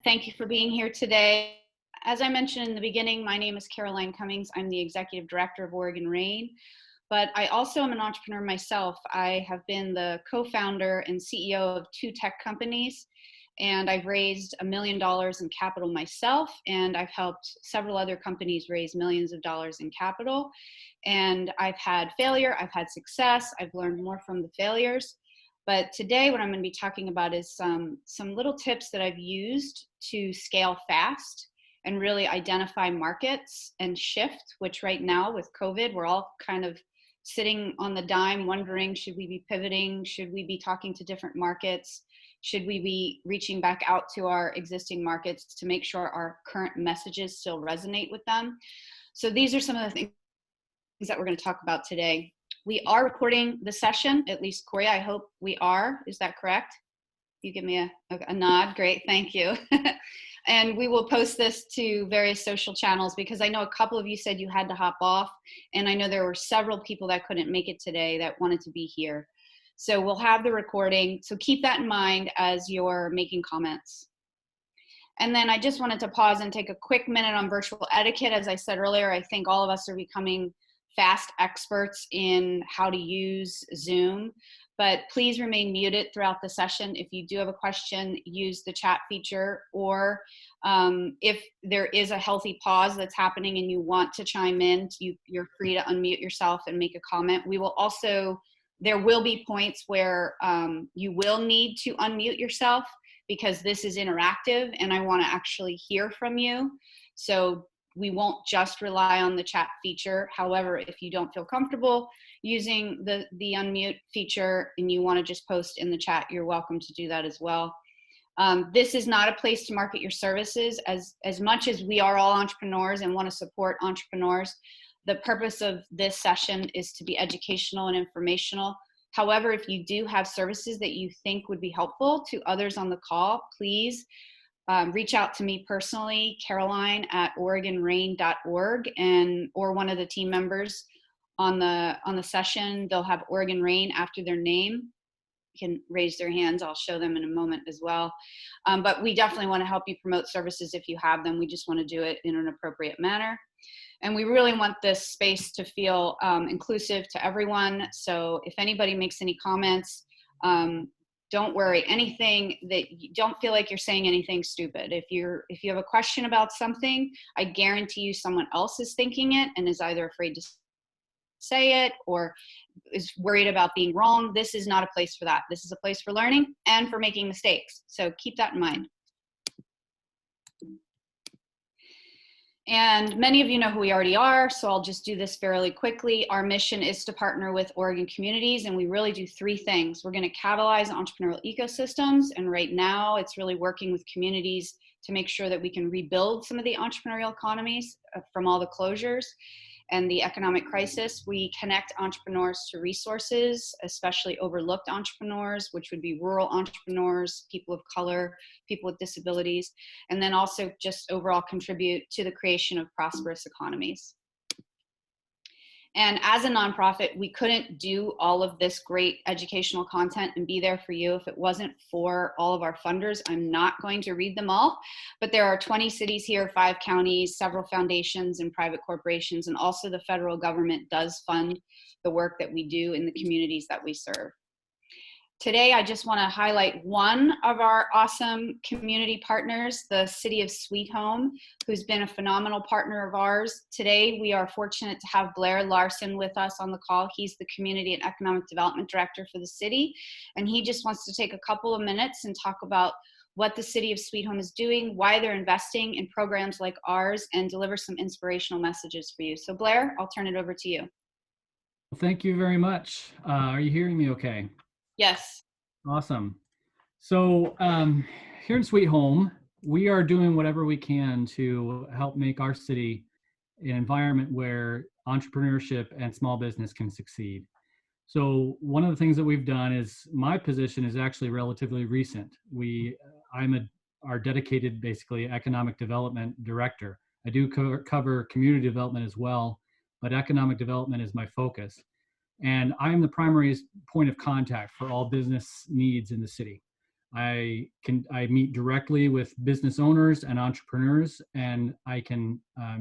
Thank you for being here today. As I mentioned in the beginning, my name is Caroline Cummings. I'm the Executive Director of Oregon Rain, but I also am an entrepreneur myself. I have been the co-founder and CEO of 2 tech companies, and I've raised $1 million in capital myself, and I've helped several other companies raise millions of dollars in capital. And I've had failure, I've had success, I've learned more from the failures. But today what I'm going to be talking about is some little tips that I've used to scale fast and really identify markets and shift, which right now with COVID, we're all kind of sitting on the dime wondering, should we be pivoting? Should we be talking to different markets? Should we be reaching back out to our existing markets to make sure our current messages still resonate with them? So these are some of the things that we're going to talk about today. We are recording the session, at least Corey, I hope we are. Is that correct? You give me a nod. Great, thank you. And we will post this to various social channels because I know a couple of you said you had to hop off, and I know there were several people that couldn't make it today that wanted to be here. So we'll have the recording. So keep that in mind as you're making comments. And then I just wanted to pause and take a quick minute on virtual etiquette. As I said earlier, I think all of us are becoming fast experts in how to use Zoom, but please remain muted throughout the session. If you do have a question, use the chat feature, or if there is a healthy pause that's happening and you want to chime in, you're free to unmute yourself and make a comment. We will also, there will be points where you will need to unmute yourself because this is interactive and I want to actually hear from you. So we won't just rely on the chat feature. However, if you don't feel comfortable using the unmute feature and you want to just post in the chat, you're welcome to do that as well. This is not a place to market your services. As much as we are all entrepreneurs and want to support entrepreneurs, the purpose of this session is to be educational and informational. However, if you do have services that you think would be helpful to others on the call, please reach out to me personally, caroline@oregonrain.org, or one of the team members on the session. They'll have Oregon Rain after their name. You can raise their hands. I'll show them in a moment as well. But we definitely want to help you promote services if you have them. We just want to do it in an appropriate manner. And we really want this space to feel inclusive to everyone. So if anybody makes any comments, don't worry, anything that you don't feel like you're saying anything stupid. If you have a question about something, I guarantee you someone else is thinking it and is either afraid to say it or is worried about being wrong. This is not a place for that. This is a place for learning and for making mistakes. So keep that in mind. And many of you know who we already are, so I'll just do this fairly quickly. Our mission is to partner with Oregon communities, and we really do 3 things. We're going to catalyze entrepreneurial ecosystems, and right now it's really working with communities to make sure that we can rebuild some of the entrepreneurial economies from all the closures and the economic crisis. We connect entrepreneurs to resources, especially overlooked entrepreneurs, which would be rural entrepreneurs, people of color, people with disabilities, and then also just overall contribute to the creation of prosperous economies. And as a nonprofit, we couldn't do all of this great educational content and be there for you if it wasn't for all of our funders. I'm not going to read them all, but there are 20 cities here, 5 counties, several foundations and private corporations, and also the federal government does fund the work that we do in the communities that we serve. Today, I just want to highlight one of our awesome community partners, the City of Sweet Home, who's been a phenomenal partner of ours. Today, we are fortunate to have Blair Larson with us on the call. He's the Community and Economic Development Director for the city, and he just wants to take a couple of minutes and talk about what the City of Sweet Home is doing, why they're investing in programs like ours, and deliver some inspirational messages for you. So Blair, I'll turn it over to you. Well, thank you very much. Are you hearing me okay? Yes. Awesome. So here in Sweet Home, we are doing whatever we can to help make our city an environment where entrepreneurship and small business can succeed. So one of the things that we've done is, my position is actually relatively recent. I'm our dedicated, basically, economic development director. I do cover community development as well, but economic development is my focus. And I am the primary point of contact for all business needs in the city. I meet directly with business owners and entrepreneurs, and I can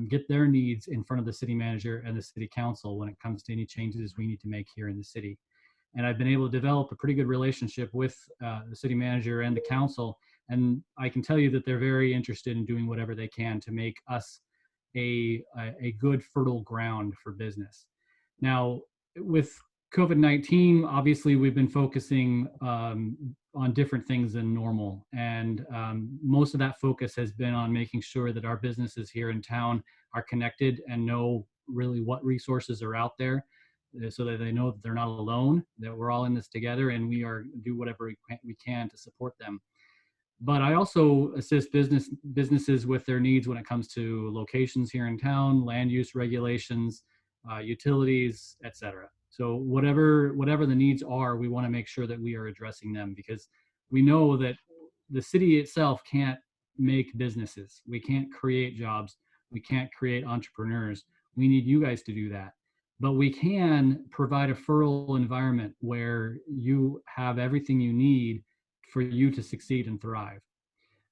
get their needs in front of the city manager and the city council when it comes to any changes we need to make here in the city. And I've been able to develop a pretty good relationship with the city manager and the council. And I can tell you that they're very interested in doing whatever they can to make us a good fertile ground for business. Now, with COVID-19, obviously, we've been focusing on different things than normal. And most of that focus has been on making sure that our businesses here in town are connected and know really what resources are out there, so that they know that they're not alone, that we're all in this together, and we are do whatever we can to support them. But I also assist businesses with their needs when it comes to locations here in town, land use regulations, utilities, etc. So whatever the needs are, we want to make sure that we are addressing them, because we know that the city itself can't make businesses. We can't create jobs. We can't create entrepreneurs. We need you guys to do that. But we can provide a fertile environment where you have everything you need for you to succeed and thrive.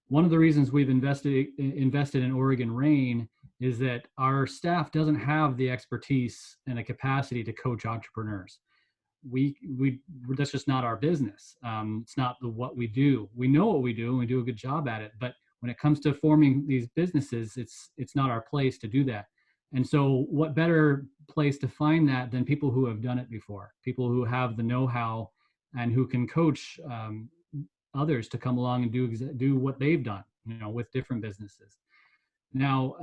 One of the reasons we've invested in Oregon Rain is that our staff doesn't have the expertise and the capacity to coach entrepreneurs. We that's just not our business. It's not what we do. We know what we do and we do a good job at it, but when it comes to forming these businesses, it's not our place to do that. And so what better place to find that than people who have done it before, people who have the know-how and who can coach others to come along and do what they've done, with different businesses. Now,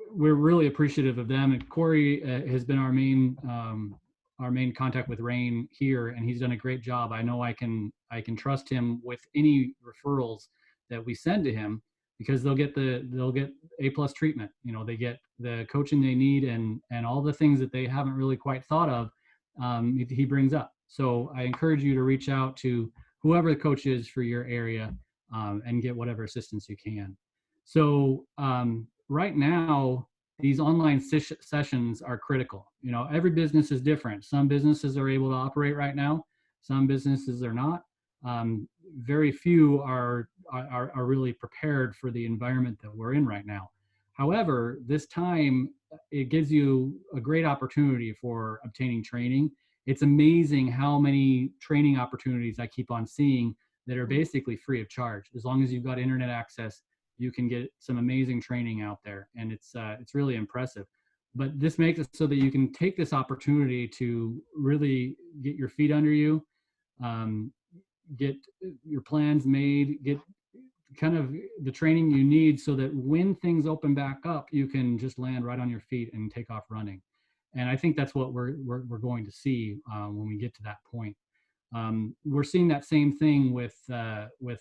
we're really appreciative of them. And Corey has been our main contact with Rain here, and he's done a great job. I know I can trust him with any referrals that we send to him, because they'll get A+ treatment. They get the coaching they need, and all the things that they haven't really quite thought of, he brings up. So I encourage you to reach out to whoever the coach is for your area, and get whatever assistance you can. So right now, these online sessions are critical. Every business is different. Some businesses are able to operate right now. Some businesses are not. Very few are really prepared for the environment that we're in right now. However, this time, it gives you a great opportunity for obtaining training. It's amazing how many training opportunities I keep on seeing that are basically free of charge. As long as you've got internet access, you can get some amazing training out there, and it's really impressive. But this makes it so that you can take this opportunity to really get your feet under you, get your plans made, get kind of the training you need, so that when things open back up, you can just land right on your feet and take off running. And I think that's what we're going to see when we get to that point. We're seeing that same thing with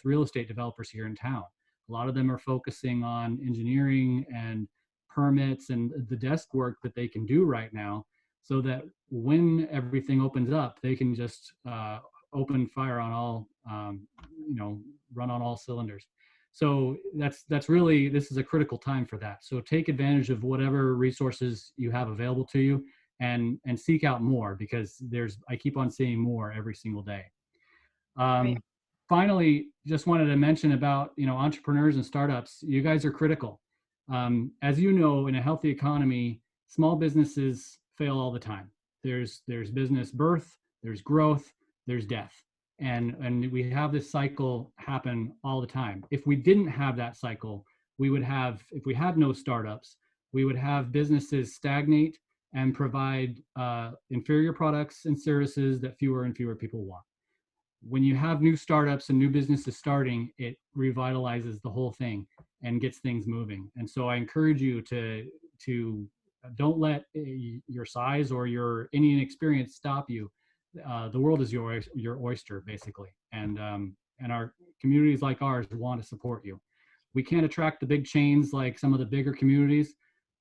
real estate developers here in town. A lot of them are focusing on engineering and permits and the desk work that they can do right now, so that when everything opens up, they can just open fire on all, run on all cylinders. So that's really, this is a critical time for that. So take advantage of whatever resources you have available to you, and seek out more, because I keep on seeing more every single day. Right. Finally, just wanted to mention about, entrepreneurs and startups. You guys are critical. As you know, in a healthy economy, small businesses fail all the time. There's business birth, there's growth, there's death. And we have this cycle happen all the time. If we didn't have that cycle, if we had no startups, we would have businesses stagnate and provide inferior products and services that fewer and fewer people want. When you have new startups and new businesses starting, it revitalizes the whole thing and gets things moving. And so I encourage you to don't let your size or any inexperience stop you. The world is your oyster, basically, and our communities like ours want to support you. We can't attract the big chains like some of the bigger communities,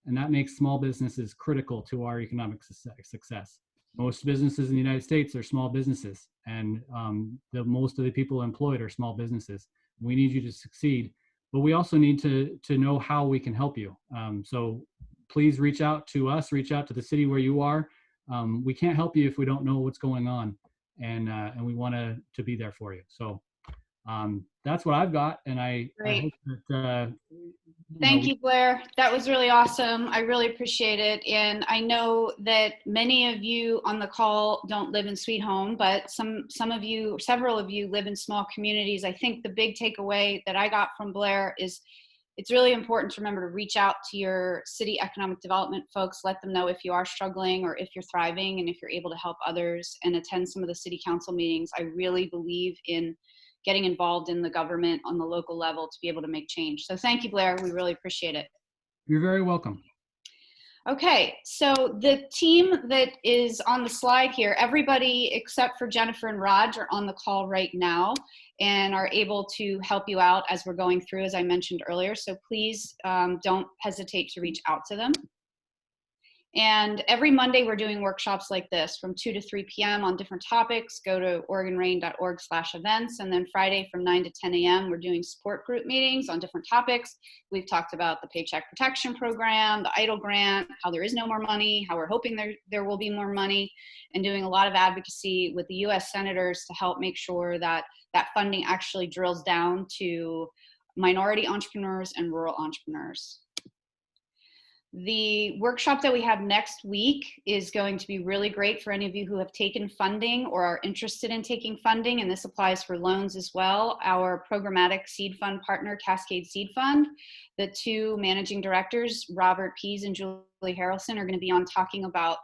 and that makes small businesses critical to our economic success. Most businesses in the United States are small businesses, and most of the people employed are small businesses. We need you to succeed, but we also need to know how we can help you. So please reach out to us, reach out to the city where you are. We can't help you if we don't know what's going on, and we want to be there for you. So That's what I've got, and I Great. hope that Thank we, you, Blair. That was really awesome. I really appreciate it. And I know that many of you on the call don't live in Sweet Home, but some of you, several of you live in small communities. I think the big takeaway that I got from Blair is it's really important to remember to reach out to your city economic development folks, let them know if you are struggling or if you're thriving and if you're able to help others, and attend some of the city council meetings. I really believe in getting involved in the government on the local level to be able to make change. So thank you, Blair. We really appreciate it. you're very welcome. Okay, so the team that is on the slide here, everybody except for Jennifer and Raj are on the call right now and are able to help you out as we're going through, as I mentioned earlier. So please don't hesitate to reach out to them. And every Monday we're doing workshops like this from 2 to 3 p.m. on different topics. Go to OregonRain.org/events. And then Friday from 9 to 10 a.m. we're doing support group meetings on different topics. We've talked about the Paycheck Protection Program, the EIDL grant, how there is no more money, how we're hoping there will be more money, and doing a lot of advocacy with the U.S. senators to help make sure that that funding actually drills down to minority entrepreneurs and rural entrepreneurs. The workshop that we have next week is going to be really great for any of you who have taken funding or are interested in taking funding, and this applies for loans as well. Our programmatic seed fund partner, Cascade Seed Fund, the two managing directors, Robert Pease and Julie Harrelson, are going to be on talking about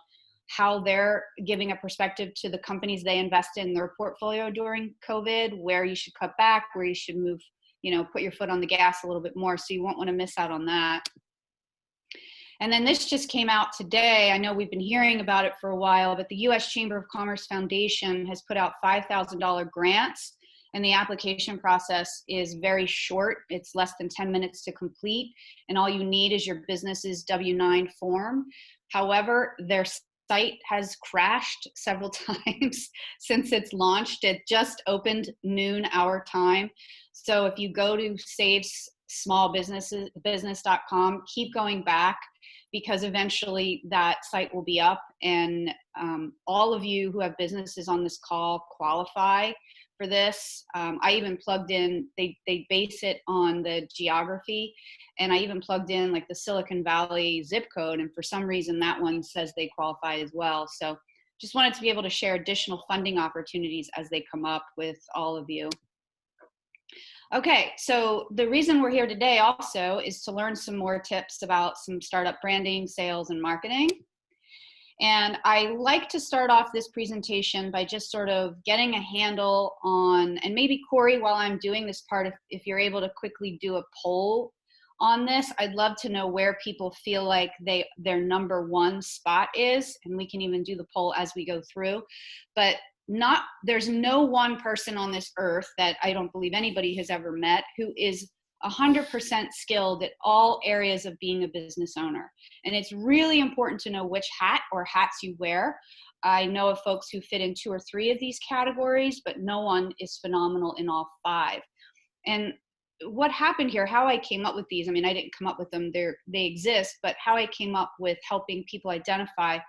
how they're giving a perspective to the companies they invest in their portfolio during COVID, where you should cut back, where you should move, put your foot on the gas a little bit more. So you won't want to miss out on that. And then this just came out today. I know we've been hearing about it for a while, but the U.S. Chamber of Commerce Foundation has put out $5,000 grants, and the application process is very short. It's less than 10 minutes to complete, and all you need is your business's W-9 form. However, their site has crashed several times since it's launched. It just opened noon our time. So if you go to savesmallbusiness.com, keep going back, because eventually that site will be up, and all of you who have businesses on this call qualify for this. I even plugged in, they base it on the geography, and I even plugged in like the Silicon Valley zip code, and for some reason that one says they qualify as well. So just wanted to be able to share additional funding opportunities as they come up with all of you. Okay, so the reason we're here today also is to learn some more tips about some startup branding, sales, and marketing. And I like to start off this presentation by just sort of getting a handle on, and maybe Corey, while I'm doing this part, if you're able to quickly do a poll on this, I'd love to know where people feel like their number one spot is, and we can even do the poll as we go through. But there's no one person on this earth that I don't believe anybody has ever met who is 100% skilled at all areas of being a business owner. And it's really important to know which hat or hats you wear. I know of folks who fit in 2 or 3 of these categories, but no one is phenomenal in all 5. And what happened here, how I came up with these, I mean, I didn't come up with them, they exist, but how I came up with helping people identify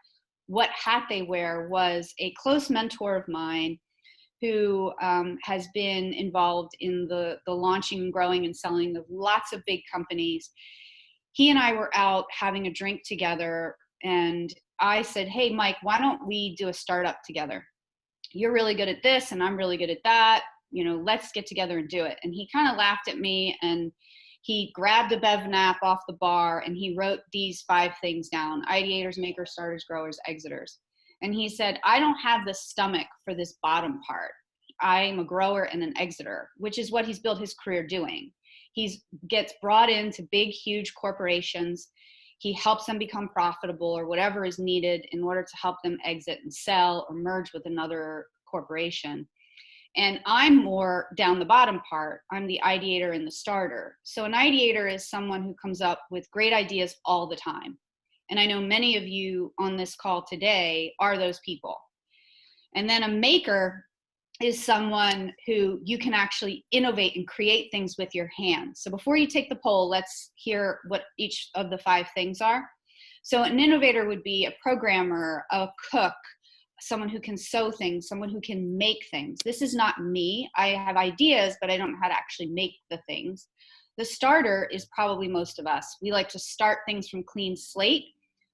what hat they wear was a close mentor of mine who has been involved in the launching, growing, and selling of lots of big companies. He and I were out having a drink together, and I said, hey, Mike, why don't we do a startup together? You're really good at this, and I'm really good at that. Let's get together and do it. And he kind of laughed at me, and he grabbed a Bev Nap off the bar, and he wrote these 5 things down: ideators, makers, starters, growers, exiters. And he said, I don't have the stomach for this bottom part. I'm a grower and an exiter, which is what he's built his career doing. He gets brought into big, huge corporations. He helps them become profitable or whatever is needed in order to help them exit and sell or merge with another corporation. And I'm more down the bottom part. I'm the ideator and the starter. So an ideator is someone who comes up with great ideas all the time. And I know many of you on this call today are those people. And then a maker is someone who you can actually innovate and create things with your hands. So before you take the poll, let's hear what each of the 5 things are. So an innovator would be a programmer, a cook, someone who can sew things, someone who can make things. This is not me. I have ideas, but I don't know how to actually make the things. The starter is probably most of us. We like to start things from clean slate.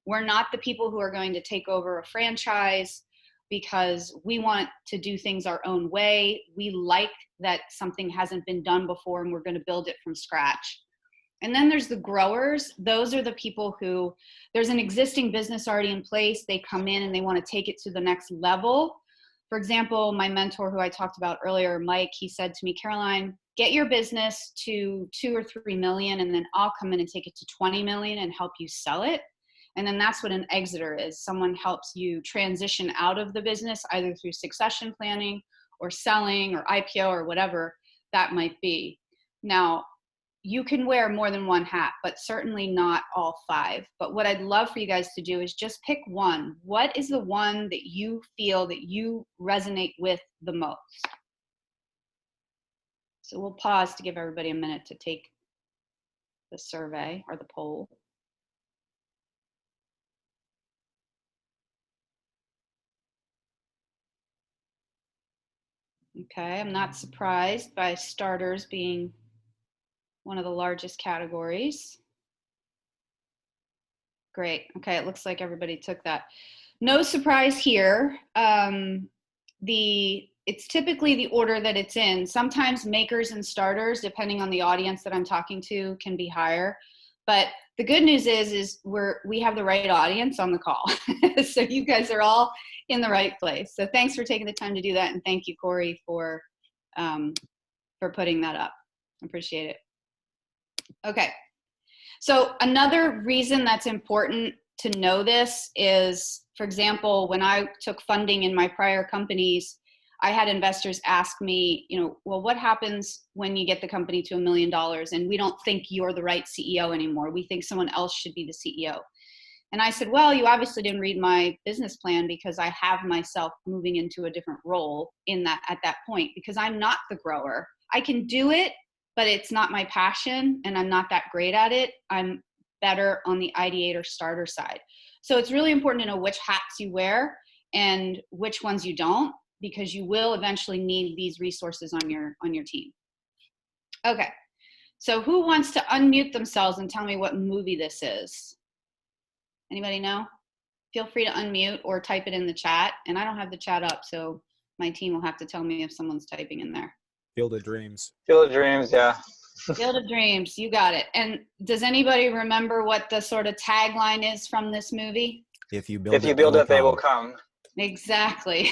We're not the people who are going to take over a franchise because we want to do things our own way. We like that something hasn't been done before and we're going to build it from scratch. And then there's the growers. Those are the people who, there's an existing business already in place. They come in and they want to take it to the next level. For example, my mentor who I talked about earlier, Mike, he said to me, Caroline, get your business to 2 or 3 million, and then I'll come in and take it to 20 million and help you sell it. And then that's what an exiter is. Someone helps you transition out of the business, either through succession planning or selling or IPO or whatever that might be. Now, you can wear more than one hat, but certainly not all 5. But what I'd love for you guys to do is just pick one. What is the one that you feel that you resonate with the most? So we'll pause to give everybody a minute to take the survey or the poll. Okay, I'm not surprised by starters being one of the largest categories. Great. Okay, it looks like everybody took that. No surprise here. It's typically the order that it's in. Sometimes makers and starters, depending on the audience that I'm talking to, can be higher. But the good news is we have the right audience on the call. So you guys are all in the right place. So thanks for taking the time to do that, and thank you, Corey, for putting that up. Appreciate it. Okay. So another reason that's important to know this is, for example, when I took funding in my prior companies, I had investors ask me, well, what happens when you get the company to $1 million and we don't think you're the right CEO anymore? We think someone else should be the CEO. And I said, well, you obviously didn't read my business plan, because I have myself moving into a different role at that point, because I'm not the grower. I can do it, but it's not my passion and I'm not that great at it. I'm better on the ideator starter side. So it's really important to know which hats you wear and which ones you don't, because you will eventually need these resources on your team. Okay, so who wants to unmute themselves and tell me what movie this is? Anybody know? Feel free to unmute or type it in the chat. And I don't have the chat up, so my team will have to tell me if someone's typing in there. Field of Dreams. Field of Dreams, yeah. Field of Dreams, you got it. And does anybody remember what the sort of tagline is from this movie? If you build it, they will come. Exactly.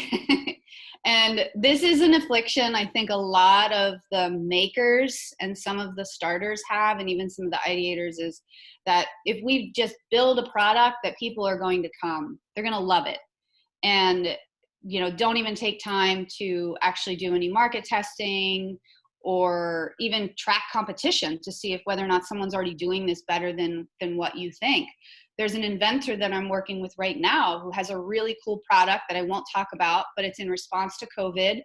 And this is an affliction I think a lot of the makers and some of the starters have, and even some of the ideators, is that if we just build a product that people are going to come, they're going to love it. And don't even take time to actually do any market testing or even track competition to see if whether or not someone's already doing this better than what you think. There's an inventor that I'm working with right now who has a really cool product that I won't talk about, but it's in response to COVID,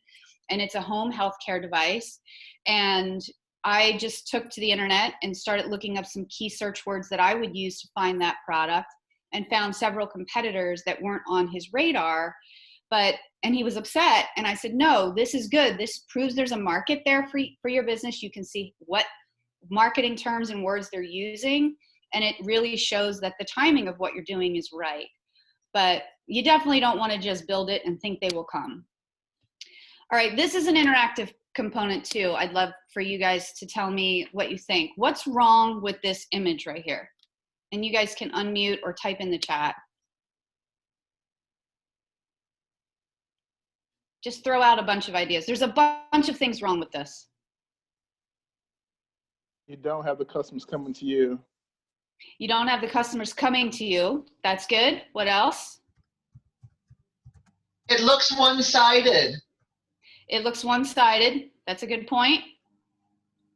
and it's a home healthcare device. And I just took to the internet and started looking up some key search words that I would use to find that product, and found several competitors that weren't on his radar. And he was upset, and I said, no, this is good. This proves there's a market there for your business. You can see what marketing terms and words they're using, and it really shows that the timing of what you're doing is right. But you definitely don't want to just build it and think they will come. All right, this is an interactive component too. I'd love for you guys to tell me what you think. What's wrong with this image right here? And you guys can unmute or type in the chat. Just throw out a bunch of ideas. There's a bunch of things wrong with this. You don't have the customers coming to you. You don't have the customers coming to you. That's good. What else? It looks one-sided. It looks one-sided. That's a good point.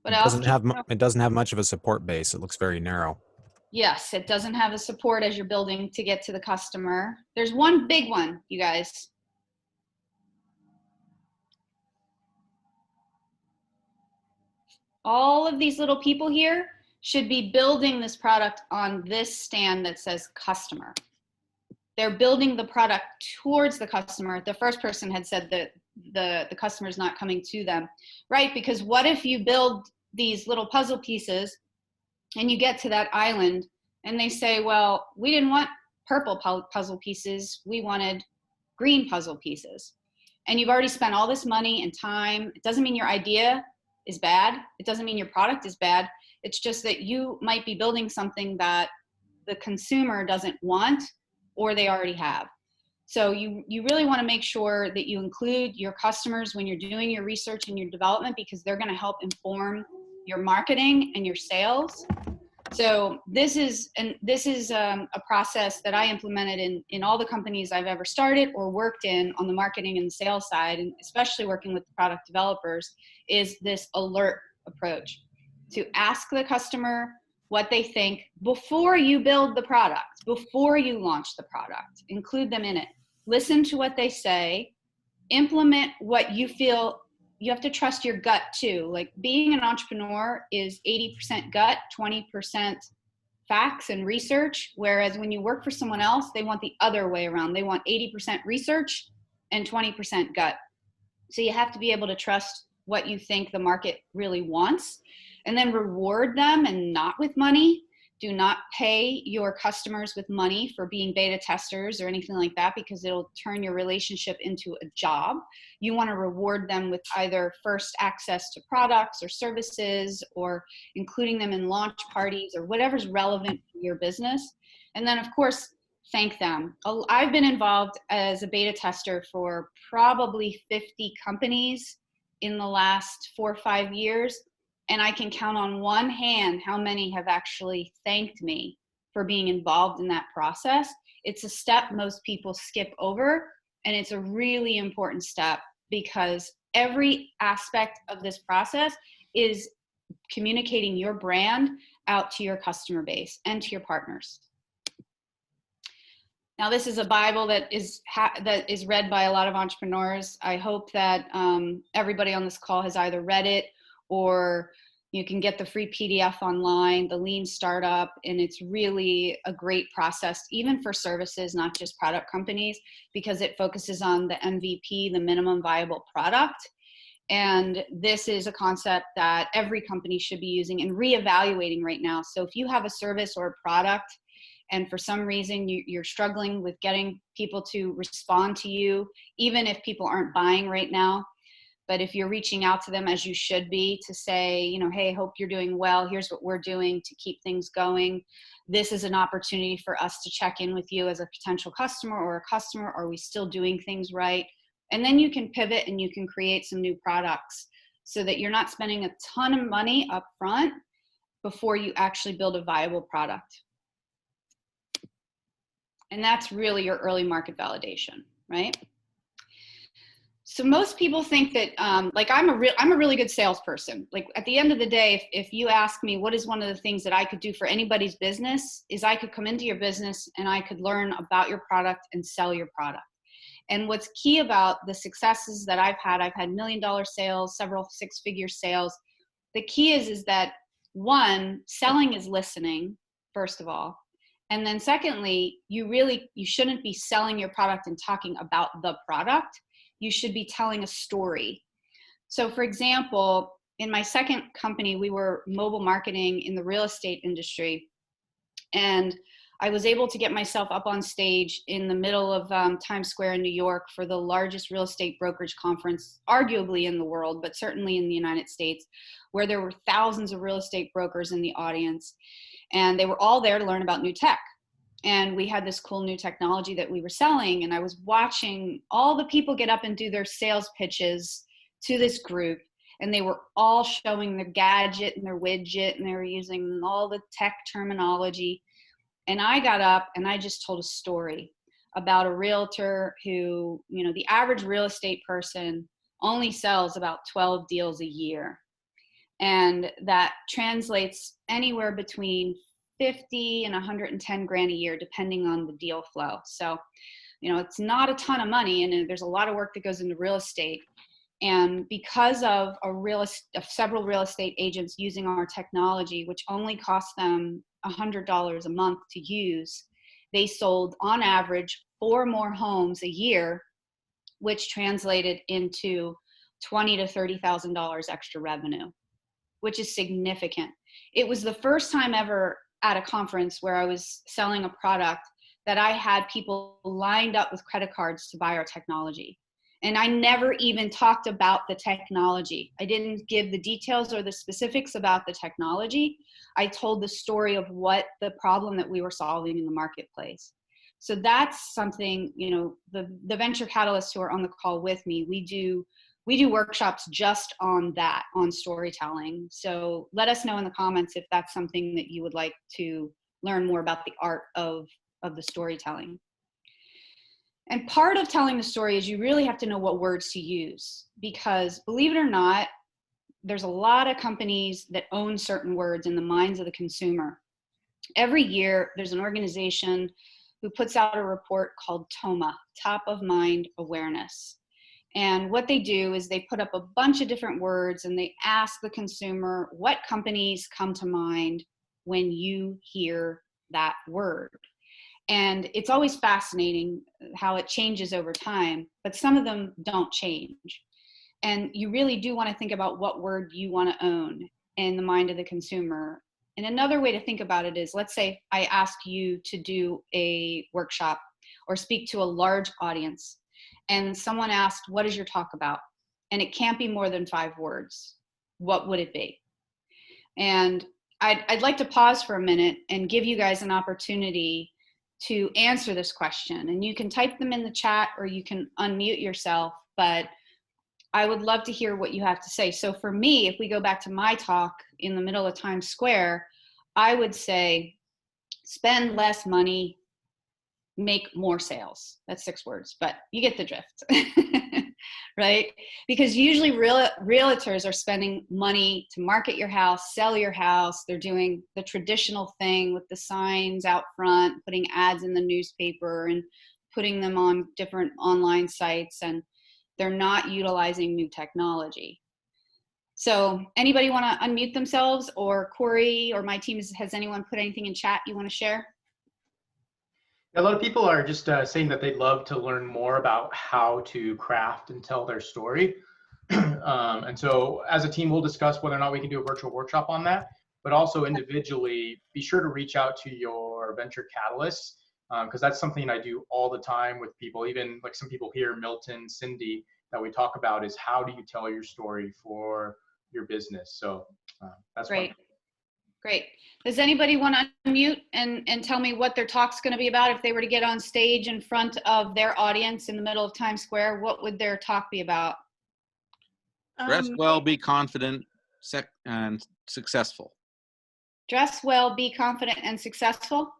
What else? It doesn't have much of a support base. It looks very narrow. Yes, it doesn't have a support as you're building to get to the customer. There's one big one, you guys. All of these little people here should be building this product on this stand that says customer. they're building the product towards the customer. The first person had said that the customer is not coming to them, right? Because what if you build these little puzzle pieces and you get to that island and they say, well, we didn't want purple puzzle pieces, we wanted green puzzle pieces. And you've already spent all this money and time. It doesn't mean your idea is bad. It doesn't mean your product is bad. It's just that you might be building something that the consumer doesn't want or they already have. So you really want to make sure that you include your customers when you're doing your research and your development, because they're going to help inform your marketing and your sales. So this is a process that I implemented in all the companies I've ever started or worked in on the marketing and the sales side, and especially working with product developers, is this alert approach. To ask the customer what they think before you build the product, before you launch the product. Include them in it. Listen to what they say. Implement what you feel. You have to trust your gut too. Like, being an entrepreneur is 80% gut, 20% facts and research. Whereas when you work for someone else, they want the other way around. They want 80% research and 20% gut. So you have to be able to trust what you think the market really wants, and then reward them, and not with money. Do not pay your customers with money for being beta testers or anything like that, because it'll turn your relationship into a job. You want to reward them with either first access to products or services, or including them in launch parties or whatever's relevant for your business. And then, of course, thank them. I've been involved as a beta tester for probably 50 companies in the last 4 or 5 years. And I can count on one hand how many have actually thanked me for being involved in that process. It's a step most people skip over, and it's a really important step, because every aspect of this process is communicating your brand out to your customer base and to your partners. Now, this is a Bible that is read by a lot of entrepreneurs. I hope that everybody on this call has either read it, or you can get the free PDF online, the Lean Startup, and it's really a great process, even for services, not just product companies, because it focuses on the MVP, the minimum viable product. And this is a concept that every company should be using and reevaluating right now. So if you have a service or a product, and for some reason you're struggling with getting people to respond to you, even if people aren't buying right now, but if you're reaching out to them as you should be, to say, you know, hey, hope you're doing well. Here's what we're doing to keep things going. This is an opportunity for us to check in with you as a potential customer or a customer. Are we still doing things right? And then you can pivot and you can create some new products, so that you're not spending a ton of money up front before you actually build a viable product. And that's really your early market validation, right? So most people think that, like, I'm a really good salesperson. Like, at the end of the day, if you ask me what is one of the things that I could do for anybody's business, is I could come into your business and I could learn about your product and sell your product. And what's key about the successes that I've had $1 million sales, several 6-figure sales. The key is that, one, selling is listening, first of all. And then secondly, you shouldn't be selling your product and talking about the product. You should be telling a story. So for example, in my second company, we were mobile marketing in the real estate industry. And I was able to get myself up on stage in the middle of Times Square in New York for the largest real estate brokerage conference, arguably in the world, but certainly in the United States, where there were thousands of real estate brokers in the audience. And they were all there to learn about new tech. And we had this cool new technology that we were selling. And I was watching all the people get up and do their sales pitches to this group. And they were all showing their gadget and their widget, and they were using all the tech terminology. And I got up and I just told a story about a realtor who, you know, the average real estate person only sells about 12 deals a year. And that translates anywhere between 50 and 110 grand a year, depending on the deal flow. So, you know, it's not a ton of money, and there's a lot of work that goes into real estate. And because of several real estate agents using our technology, which only cost them $100 a month to use, they sold on average 4 more homes a year, which translated into $20,000 to $30,000 extra revenue, which is significant. It was the first time ever at a conference where I was selling a product that I had people lined up with credit cards to buy our technology. And I never even talked about the technology. I didn't give the details or the specifics about the technology. I told the story of what the problem that we were solving in the marketplace. So that's something, you know, the venture catalysts who are on the call with me, we do workshops just on that, on storytelling. So let us know in the comments if that's something that you would like to learn more about, the art of the storytelling. And part of telling the story is you really have to know what words to use, because believe it or not, there's a lot of companies that own certain words in the minds of the consumer. Every year, there's an organization who puts out a report called TOMA, Top of Mind Awareness. And what they do is they put up a bunch of different words and they ask the consumer, what companies come to mind when you hear that word? And it's always fascinating how it changes over time, but some of them don't change. And you really do want to think about what word you want to own in the mind of the consumer. And another way to think about it is, let's say I ask you to do a workshop or speak to a large audience, and someone asked, what is your talk about? And it can't be more than 5 words. What would it be? And I'd like to pause for a minute and give you guys an opportunity to answer this question. And you can type them in the chat or you can unmute yourself, but I would love to hear what you have to say. So for me, if we go back to my talk in the middle of Times Square, I would say, spend less money, make more sales. That's 6 words, but you get the drift, right? Because usually realtors are spending money to market your house, sell your house. They're doing the traditional thing with the signs out front, putting ads in the newspaper and putting them on different online sites, and they're not utilizing new technology. So anybody want to unmute themselves, or Corey or my team, has anyone put anything in chat you want to share? A lot of people are just saying that they'd love to learn more about how to craft and tell their story. And so as a team, we'll discuss whether or not we can do a virtual workshop on that, but also individually, be sure to reach out to your venture catalysts, because that's something I do all the time with people, even like some people here, Milton, Cindy, that we talk about is how do you tell your story for your business. So that's great. Fun. Great. Does anybody want to unmute and tell me what their talk's going to be about? If they were to get on stage in front of their audience in the middle of Times Square, what would their talk be about? Dress well, be confident, and successful. Dress well, be confident, and successful.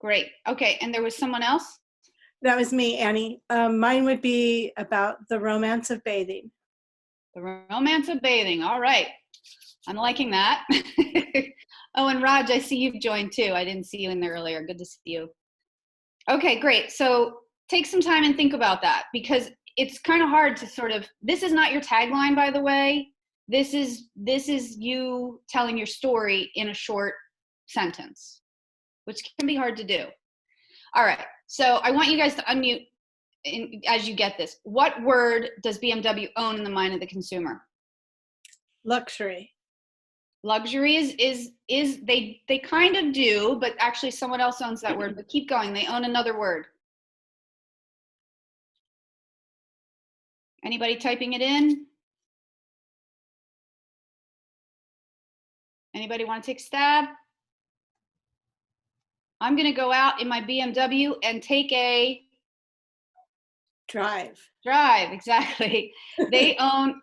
Great. Okay. And there was someone else? That was me, Annie. Mine would be about the romance of bathing. The romance of bathing. All right. I'm liking that. Oh, and Raj, I see you've joined too. I didn't see you in there earlier. Good to see you. Okay, great. So take some time and think about that, because it's kind of hard to sort of, this is not your tagline, by the way. This is you telling your story in a short sentence, which can be hard to do. All right. So I want you guys to unmute as you get this. What word does BMW own in the mind of the consumer? Luxury. Luxury is they kind of do, but actually someone else owns that word. But keep going. They own another word. Anybody typing it in? Anybody want to take a stab? I'm going to go out in my BMW and take a Drive. Drive, exactly. They own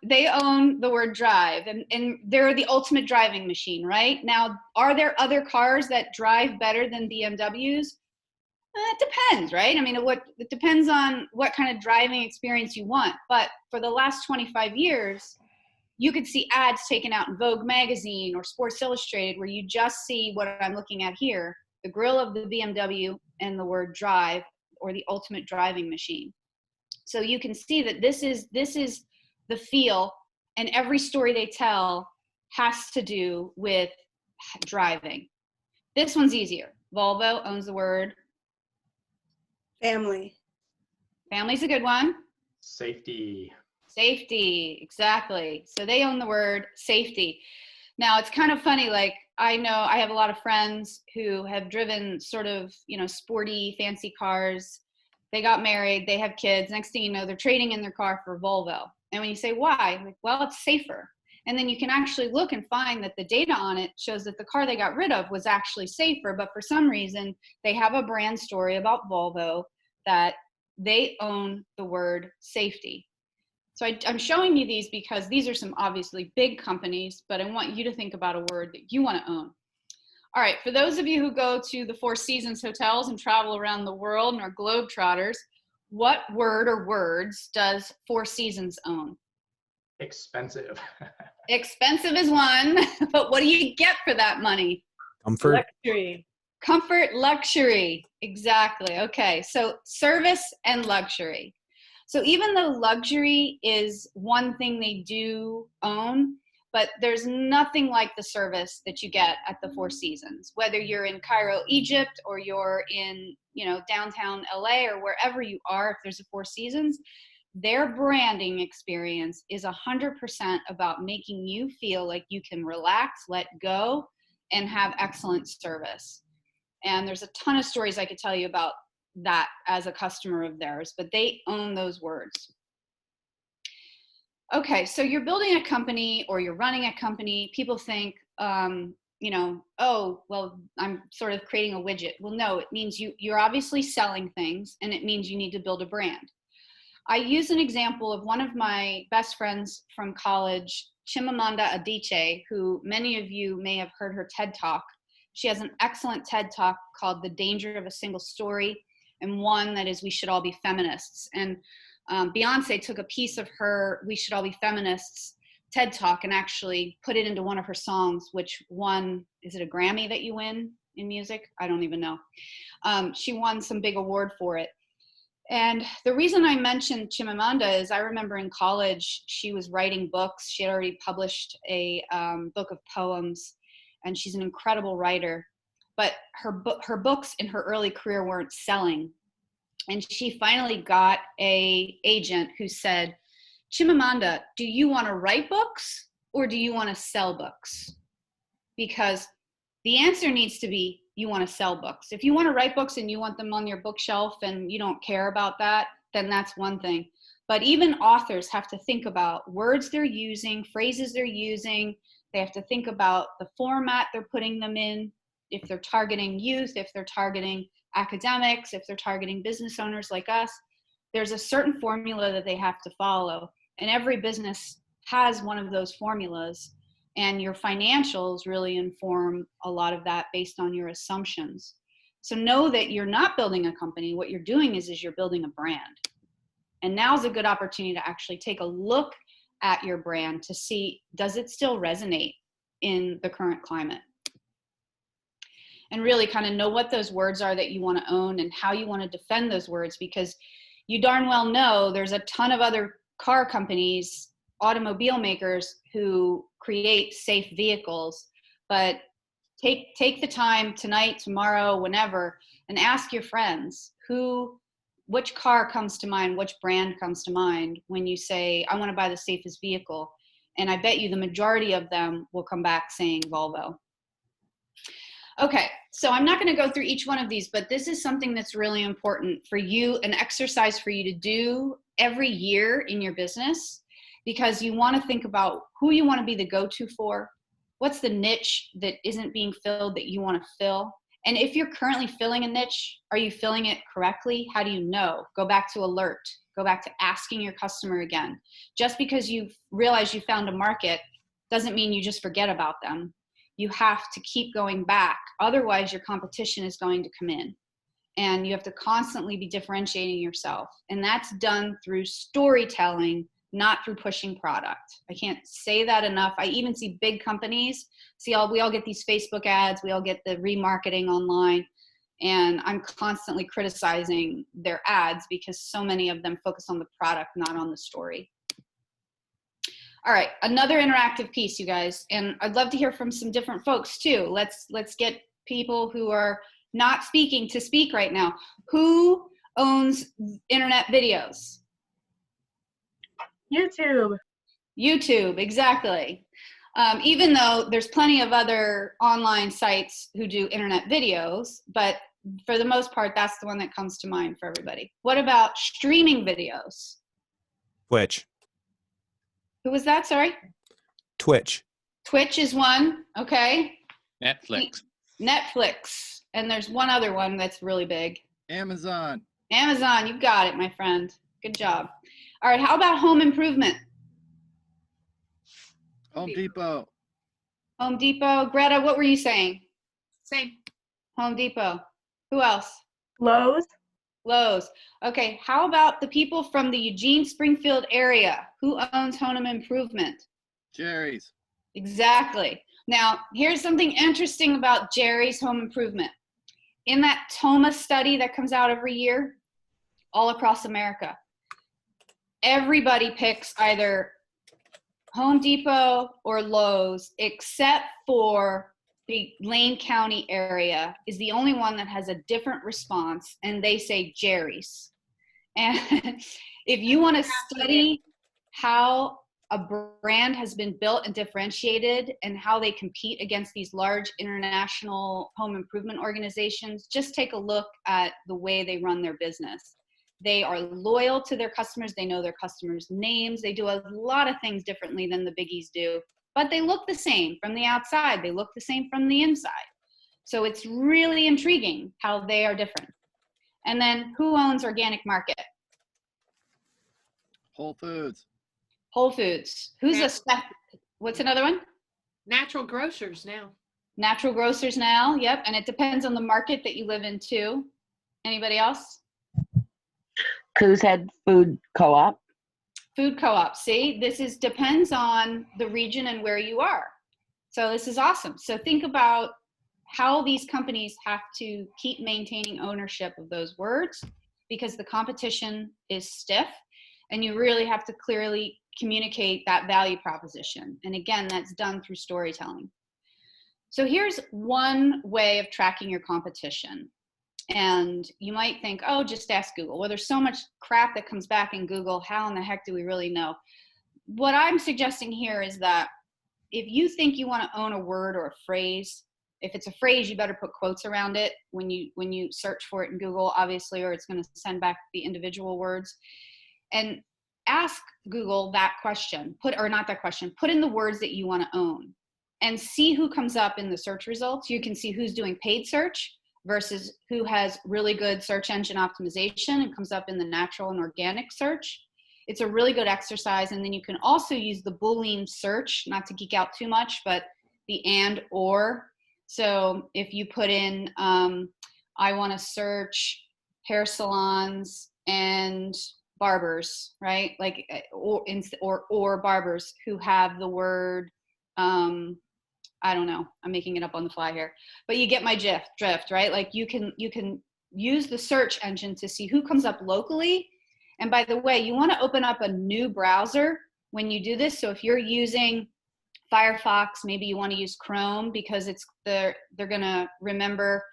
the word drive, and they're the ultimate driving machine, right? Now, are there other cars that drive better than BMWs? It depends, right? I mean, it depends on what kind of driving experience you want. But for the last 25 years, you could see ads taken out in Vogue magazine or Sports Illustrated where you just see what I'm looking at here, the grill of the BMW and the word drive, or the ultimate driving machine. So you can see that this is the feel, and every story they tell has to do with driving. This one's easier. Volvo owns the word. Family. Family's a good one. Safety. Safety, exactly. So they own the word safety. Now it's kind of funny, like I know I have a lot of friends who have driven sort of, sporty, fancy cars. They got married, they have kids. Next thing you know, they're trading in their car for Volvo. And when you say why, like, well, it's safer. And then you can actually look and find that the data on it shows that the car they got rid of was actually safer, but for some reason they have a brand story about Volvo that they own the word safety. So I'm showing you these because these are some obviously big companies, but I want you to think about a word that you want to own. All right, for those of you who go to the Four Seasons hotels and travel around the world and are globetrotters, what word or words does Four Seasons own? Expensive. Expensive is one, but what do you get for that money? Comfort. Luxury. Comfort, luxury, exactly. Okay, so service and luxury. So even though luxury is one thing they do own, but there's nothing like the service that you get at the Four Seasons, whether you're in Cairo, Egypt, or you're in, downtown LA or wherever you are, if there's a Four Seasons, their branding experience is 100% about making you feel like you can relax, let go, and have excellent service. And there's a ton of stories I could tell you about that as a customer of theirs, but they own those words. Okay, so you're building a company or you're running a company. People think, oh, well, I'm sort of creating a widget. Well, no, it means you're obviously selling things, and it means you need to build a brand. I use an example of one of my best friends from college, Chimamanda Adichie, who many of you may have heard her TED Talk. She has an excellent TED Talk called The Danger of a Single Story, and one that is We Should All Be Feminists. And Beyonce took a piece of her We Should All Be Feminists TED Talk and actually put it into one of her songs, which won, is it a Grammy that you win in music? I don't even know. She won some big award for it. And the reason I mentioned Chimamanda is I remember in college, she was writing books. She had already published a book of poems, and she's an incredible writer. But her books in her early career weren't selling. And she finally got an agent who said, Chimamanda, do you want to write books or do you want to sell books? Because the answer needs to be you want to sell books. If you want to write books and you want them on your bookshelf and you don't care about that, then that's one thing. But even authors have to think about words they're using, phrases they're using. They have to think about the format they're putting them in. If they're targeting youth, if they're targeting academics, if they're targeting business owners like us, there's a certain formula that they have to follow. And every business has one of those formulas. And your financials really inform a lot of that based on your assumptions. So know that you're not building a company. What you're doing is you're building a brand. And now's a good opportunity to actually take a look at your brand to see, does it still resonate in the current climate? And really kind of know what those words are that you want to own and how you want to defend those words, because you darn well know there's a ton of other car companies, automobile makers who create safe vehicles. But take the time tonight, tomorrow, whenever, and ask your friends which car comes to mind, which brand comes to mind when you say, I want to buy the safest vehicle. And I bet you the majority of them will come back saying Volvo. Okay, so I'm not going to go through each one of these, but this is something that's really important for you, an exercise for you to do every year in your business, because you want to think about who you want to be the go-to for. What's the niche that isn't being filled that you want to fill? And if you're currently filling a niche, are you filling it correctly? How do you know? Go back to alert. Go back to asking your customer again. Just because you realize you found a market doesn't mean you just forget about them. You have to keep going back. Otherwise, your competition is going to come in. And you have to constantly be differentiating yourself. And that's done through storytelling, not through pushing product. I can't say that enough. I even see big companies, we all get these Facebook ads, we all get the remarketing online, and I'm constantly criticizing their ads because so many of them focus on the product, not on the story. All right, another interactive piece, you guys, and I'd love to hear from some different folks too. Let's get people who are not speaking to speak right now. Who owns internet videos? YouTube. YouTube, exactly. Even though there's plenty of other online sites who do internet videos, but for the most part, that's the one that comes to mind for everybody. What about streaming videos? Twitch. Who was that? Sorry. Twitch. Twitch is one. Okay. Netflix. Netflix. And there's one other one that's really big. Amazon. Amazon. You got it, my friend. Good job. All right. How about home improvement? Home Depot. Home Depot. Greta, what were you saying? Same. Home Depot. Who else? Lowe's. Lowe's. Okay. How about the people from the Eugene Springfield area? Who owns home improvement? Jerry's. Exactly. Now, here's something interesting about Jerry's Home Improvement. In that TOMA study that comes out every year, all across America, everybody picks either Home Depot or Lowe's, except for the Lane County area is the only one that has a different response, and they say Jerry's. And if you want to study how a brand has been built and differentiated and how they compete against these large international home improvement organizations, just take a look at the way they run their business. They are loyal to their customers. They know their customers' names. They do a lot of things differently than the biggies do, but they look the same from the outside. They look the same from the inside. So it's really intriguing how they are different. And then who owns Organic Market? Whole Foods. Whole Foods. What's another one? Natural grocers now. Natural grocers now. Yep. And it depends on the market that you live in too. Anybody else? Coos Head Food Co-op. Food co-op. See, this depends on the region and where you are. So this is awesome. So think about how these companies have to keep maintaining ownership of those words, because the competition is stiff and you really have to clearly communicate that value proposition. And again, that's done through storytelling. So here's one way of tracking your competition. And you might think, oh, just ask Google. Well, there's so much crap that comes back in Google. How in the heck do we really know? What I'm suggesting here is that if you think you want to own a word or a phrase, if it's a phrase, you better put quotes around it when you search for it in Google, obviously, or it's going to send back the individual words. And ask Google that question, put in the words that you want to own and see who comes up in the search results. You can see who's doing paid search versus who has really good search engine optimization and comes up in the natural and organic search. It's a really good exercise. And then you can also use the Boolean search, not to geek out too much, but the and or. So if you put in, I want to search hair salons and barbers, right? Like, or barbers who have the word, I don't know, I'm making it up on the fly here, but you get my drift, right? Like you can use the search engine to see who comes up locally. And by the way, you want to open up a new browser when you do this. So if you're using Firefox, maybe you want to use Chrome, because they're going to remember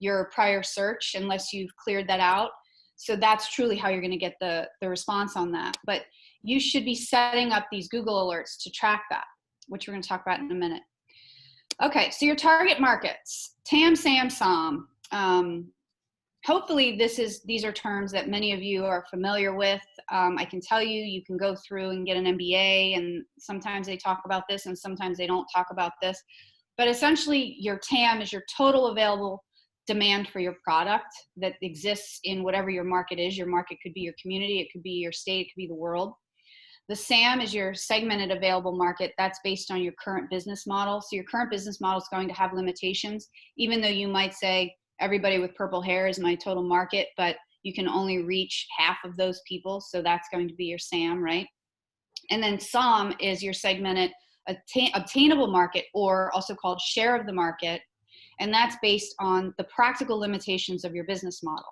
your prior search unless you've cleared that out. So that's truly how you're going to get the response on that. But you should be setting up these Google alerts to track that, which we're going to talk about in a minute. Okay, so your target markets, TAM, SAM, SOM. Hopefully these are terms that many of you are familiar with. I can tell you can go through and get an MBA, and sometimes they talk about this and sometimes they don't talk about this. But essentially your TAM is your total available demand for your product that exists in whatever your market is. Your market could be your community, it could be your state, it could be the world. The SAM is your segmented available market. That's based on your current business model. So your current business model is going to have limitations, even though you might say everybody with purple hair is my total market, but you can only reach half of those people. So that's going to be your SAM, right? And then SOM is your segmented obtainable market, or also called share of the market. And that's based on the practical limitations of your business model.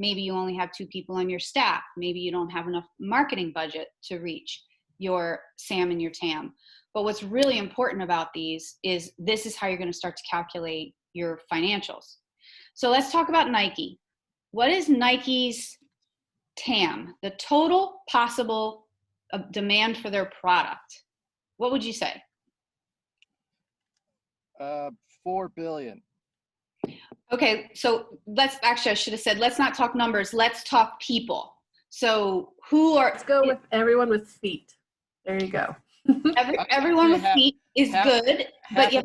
Maybe you only have 2 people on your staff. Maybe you don't have enough marketing budget to reach your SAM and your TAM. But what's really important about these is this is how you're going to start to calculate your financials. So let's talk about Nike. What is Nike's TAM, the total possible demand for their product? What would you say? 4 billion. Okay, so I should have said, let's not talk numbers, let's talk people. So who are— Let's go with everyone with feet. There you go. everyone with feet is good, but you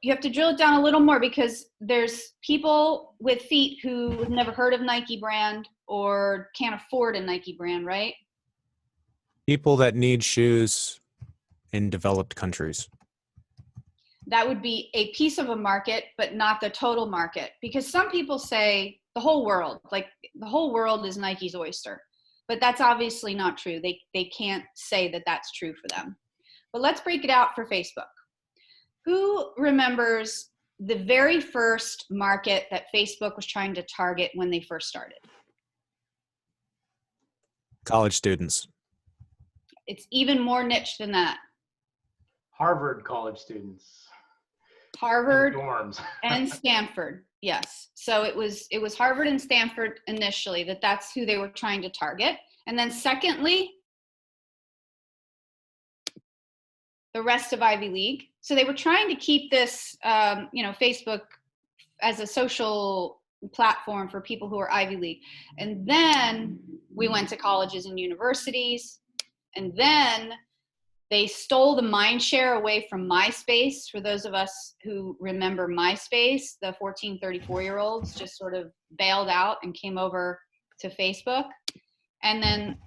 have to drill it down a little more, because there's people with feet who have never heard of Nike brand or can't afford a Nike brand, right? People that need shoes in developed countries. That would be a piece of a market, but not the total market, because some people say the whole world, like the whole world is Nike's oyster, but that's obviously not true. They can't say that that's true for them. But let's break it out for Facebook. Who remembers the very first market that Facebook was trying to target when they first started? College students. It's even more niche than that. Harvard college students. Harvard Dorms. and Stanford, yes. So it was Harvard and Stanford initially, that's who they were trying to target. And then secondly, the rest of Ivy League. So they were trying to keep this, Facebook as a social platform for people who are Ivy League. And then we went to colleges and universities, and then they stole the mind share away from MySpace. For those of us who remember MySpace, the 14, 34-year-olds just sort of bailed out and came over to Facebook. And then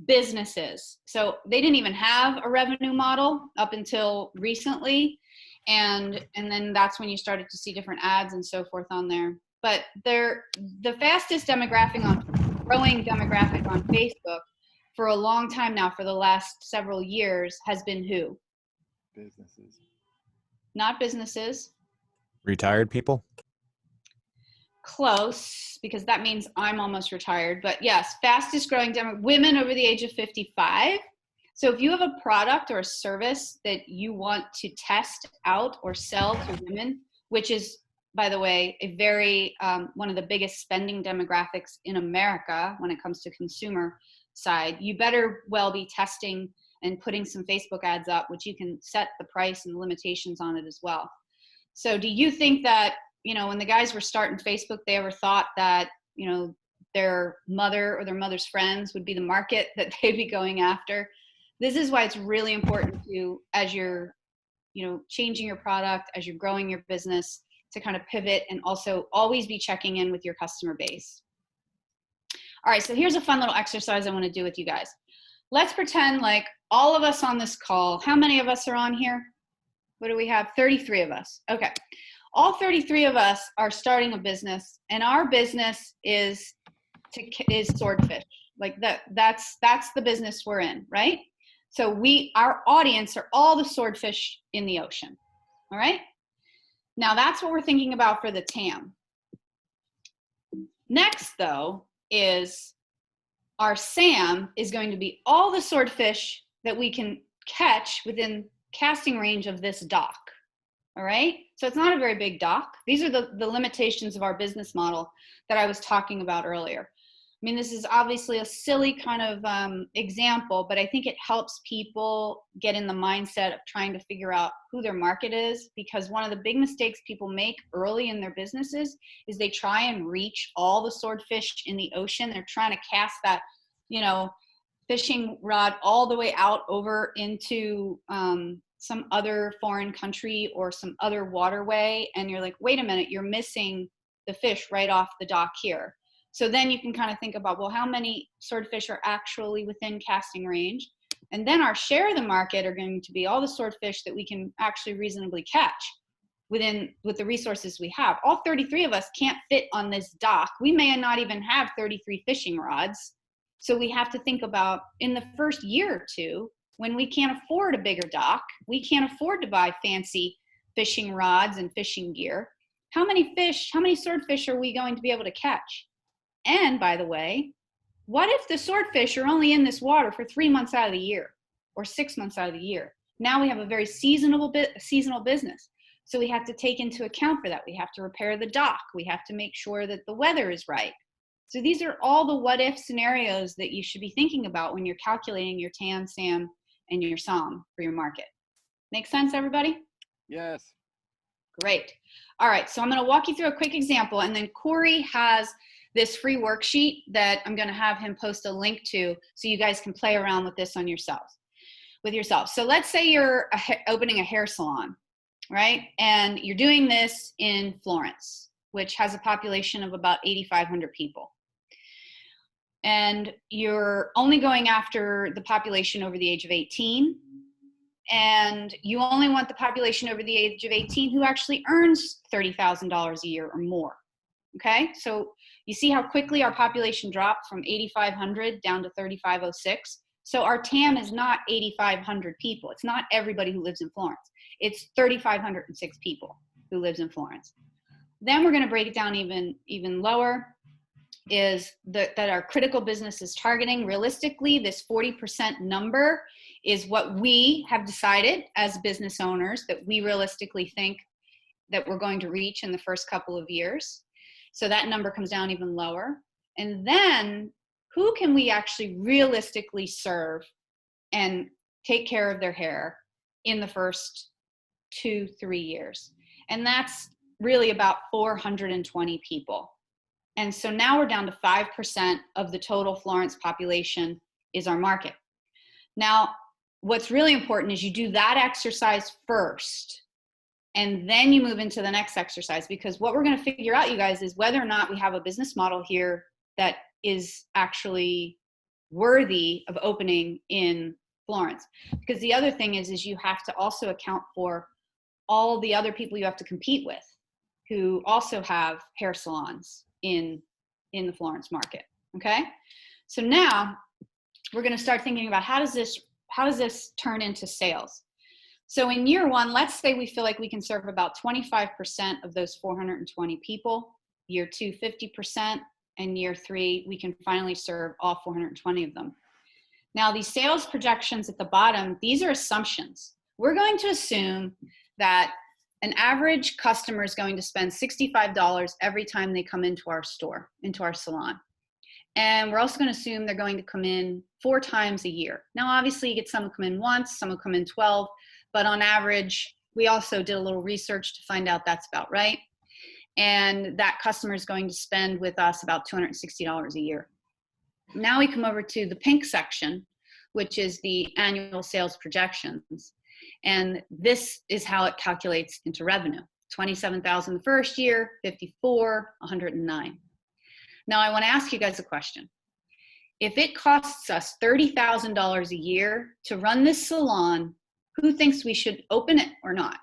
businesses. So they didn't even have a revenue model up until recently. And then that's when you started to see different ads and so forth on there. But the fastest growing demographic on Facebook for a long time now, for the last several years, has been who? Businesses. Not businesses. Retired people. Close, because that means I'm almost retired. But yes, fastest growing women over the age of 55. So if you have a product or a service that you want to test out or sell to women, which is, by the way, a very one of the biggest spending demographics in America when it comes to consumer side, you better well be testing and putting some Facebook ads up, which you can set the price and the limitations on it as well. So do you think that, when the guys were starting Facebook, they ever thought that, their mother or their mother's friends would be the market that they'd be going after? This is why it's really important to, as you're, changing your product, as you're growing your business, to kind of pivot and also always be checking in with your customer base. All right, so here's a fun little exercise I want to do with you guys. Let's pretend like all of us on this call, how many of us are on here? What do we have? 33 of us. Okay. All 33 of us are starting a business, and our business is swordfish. Like that's the business we're in, right? So our audience are all the swordfish in the ocean. All right? Now that's what we're thinking about for the TAM. Next, though, is our SAM is going to be all the swordfish that we can catch within casting range of this dock. All right? So it's not a very big dock. These are the limitations of our business model that I was talking about earlier. I mean, this is obviously a silly kind of example, but I think it helps people get in the mindset of trying to figure out who their market is, because one of the big mistakes people make early in their businesses is they try and reach all the swordfish in the ocean. They're trying to cast that, fishing rod all the way out over into some other foreign country or some other waterway, and you're like, wait a minute, you're missing the fish right off the dock here. So then you can kind of think about, well, how many swordfish are actually within casting range? And then our share of the market are going to be all the swordfish that we can actually reasonably catch with the resources we have. All 33 of us can't fit on this dock. We may not even have 33 fishing rods. So we have to think about, in the first year or two, when we can't afford a bigger dock, we can't afford to buy fancy fishing rods and fishing gear. How many swordfish are we going to be able to catch? And by the way, what if the swordfish are only in this water for 3 months out of the year or 6 months out of the year? Now we have a very seasonal business. So we have to take into account for that. We have to repair the dock. We have to make sure that the weather is right. So these are all the what if scenarios that you should be thinking about when you're calculating your TAM, SAM, and your SOM for your market. Make sense, everybody? Yes. Great. All right, so I'm going to walk you through a quick example, and then Corey has this free worksheet that I'm going to have him post a link to so you guys can play around with this on yourselves. So let's say you're opening a hair salon, right? And you're doing this in Florence, which has a population of about 8,500 people. And you're only going after the population over the age of 18. And you only want the population over the age of 18 who actually earns $30,000 a year or more. Okay, so you see how quickly our population dropped from 8,500 down to 3,506. So our TAM is not 8,500 people. It's not everybody who lives in Florence. It's 3,506 people who lives in Florence. Then we're going to break it down even lower. Is that our critical business is targeting. Realistically, this 40% number is what we have decided as business owners that we realistically think that we're going to reach in the first couple of years. So that number comes down even lower. And then who can we actually realistically serve and take care of their hair in the first 2-3 years? And that's really about 420 people. And so now we're down to 5% of the total Florence population is our market. Now, what's really important is you do that exercise first, and then you move into the next exercise, because what we're going to figure out, you guys, is whether or not we have a business model here that is actually worthy of opening in Florence. Because the other thing is you have to also account for all the other people you have to compete with who also have hair salons in the Florence market. Okay, so now we're going to start thinking about how does this turn into sales. So in year one, let's say we feel like we can serve about 25% of those 420 people. Year two, 50%, and year three, we can finally serve all 420 of them. Now these sales projections at the bottom, these are assumptions. We're going to assume that an average customer is going to spend $65 every time they come into our store, into our salon. And we're also going to assume they're going to come in 4 times a year. Now, obviously, you get some who come in once, some who come in 12, but on average, we also did a little research to find out that's about right. And that customer is going to spend with us about $260 a year. Now we come over to the pink section, which is the annual sales projections. And this is how it calculates into revenue. 27,000 the first year, 54, 109. Now I want to ask you guys a question. If it costs us $30,000 a year to run this salon, who thinks we should open it or not?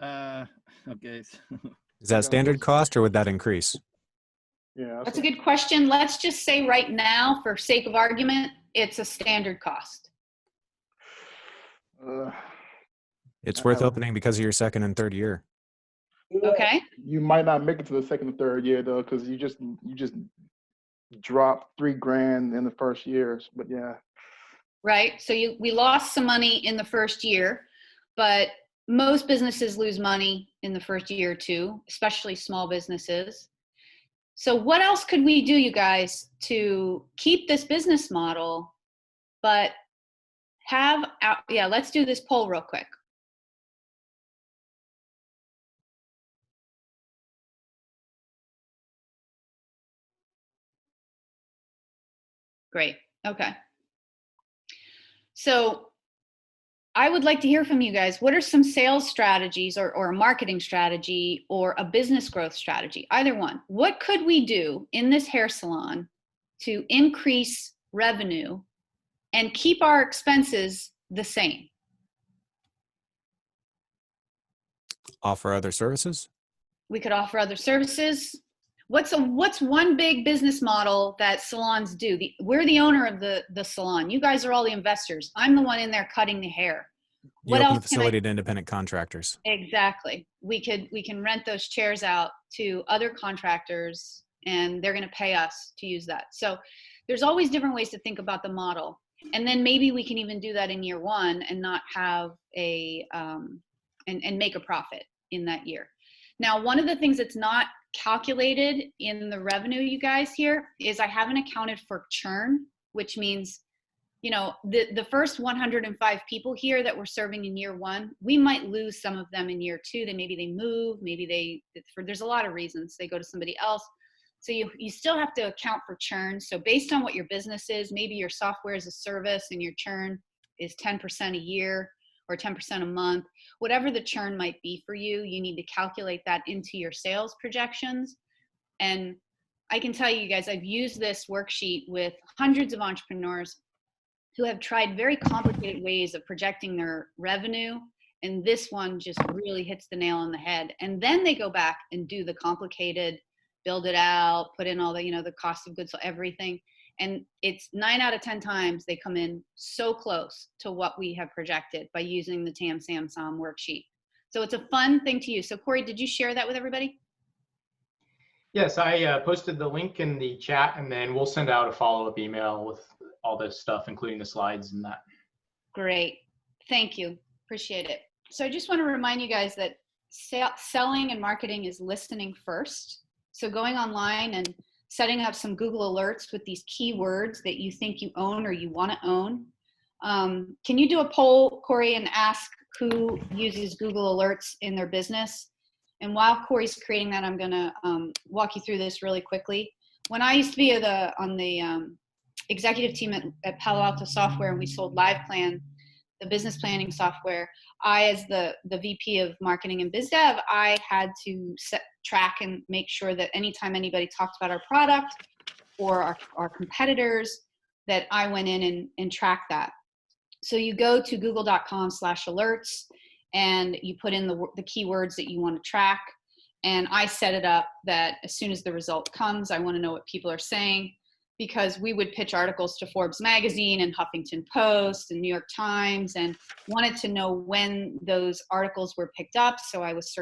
Okay. Is that standard cost or would that increase? Yeah, That's a good question. Let's just say right now, for sake of argument, it's a standard cost. It's worth opening because of your second and third year. Okay. You might not make it to the second or third year though, because you just drop $3,000 in the first years. But yeah. Right. So we lost some money in the first year, but most businesses lose money in the first year or two, especially small businesses. So what else could we do, you guys, to keep this business model, but let's do this poll real quick. Great. Okay. So I would like to hear from you guys. What are some sales strategies or a marketing strategy or a business growth strategy? Either one. What could we do in this hair salon to increase revenue and keep our expenses the same? Offer other services? We could offer other services. What's one big business model that salons do? We're the owner of the salon. You guys are all the investors. I'm the one in there cutting the hair. You open the facility to independent contractors. Exactly. We can rent those chairs out to other contractors, and they're going to pay us to use that. So there's always different ways to think about the model. And then maybe we can even do that in year one and not have and make a profit in that year. Now, one of the things that's not calculated in the revenue, you guys, here is I haven't accounted for churn, which means, you know, the first 105 people here that we're serving in year one, we might lose some of them in year two. Maybe they move, maybe there's a lot of reasons they go to somebody else. So you still have to account for churn. So based on what your business is, maybe your software is a service and your churn is 10% a year or 10% a month, whatever the churn might be for you, you need to calculate that into your sales projections. And I can tell you guys, I've used this worksheet with hundreds of entrepreneurs who have tried very complicated ways of projecting their revenue. And this one just really hits the nail on the head. And then they go back and do the complicated, build it out, put in all the, the cost of goods, so everything. And it's 9 out of 10 times they come in so close to what we have projected by using the TAM SAM worksheet. So it's a fun thing to use. So Corey, did you share that with everybody? Yes, I posted the link in the chat, and then we'll send out a follow-up email with all this stuff, including the slides and that. Great. Thank you. Appreciate it. So I just want to remind you guys that selling and marketing is listening first. So going online and setting up some Google alerts with these keywords that you think you own or you want to own. Can you do a poll, Corey, and ask who uses Google alerts in their business? And while Corey's creating that, I'm going to walk you through this really quickly. When I used to be on the executive team at Palo Alto Software, and we sold LivePlan, the business planning software, I, as the VP of marketing and biz dev, I had to track and make sure that anytime anybody talked about our product or our competitors, that I went in and tracked that. So you go to google.com/alerts and you put in the keywords that you want to track. And I set it up that as soon as the result comes, I want to know what people are saying, because we would pitch articles to Forbes magazine and Huffington Post and New York Times, and wanted to know when those articles were picked up. So I was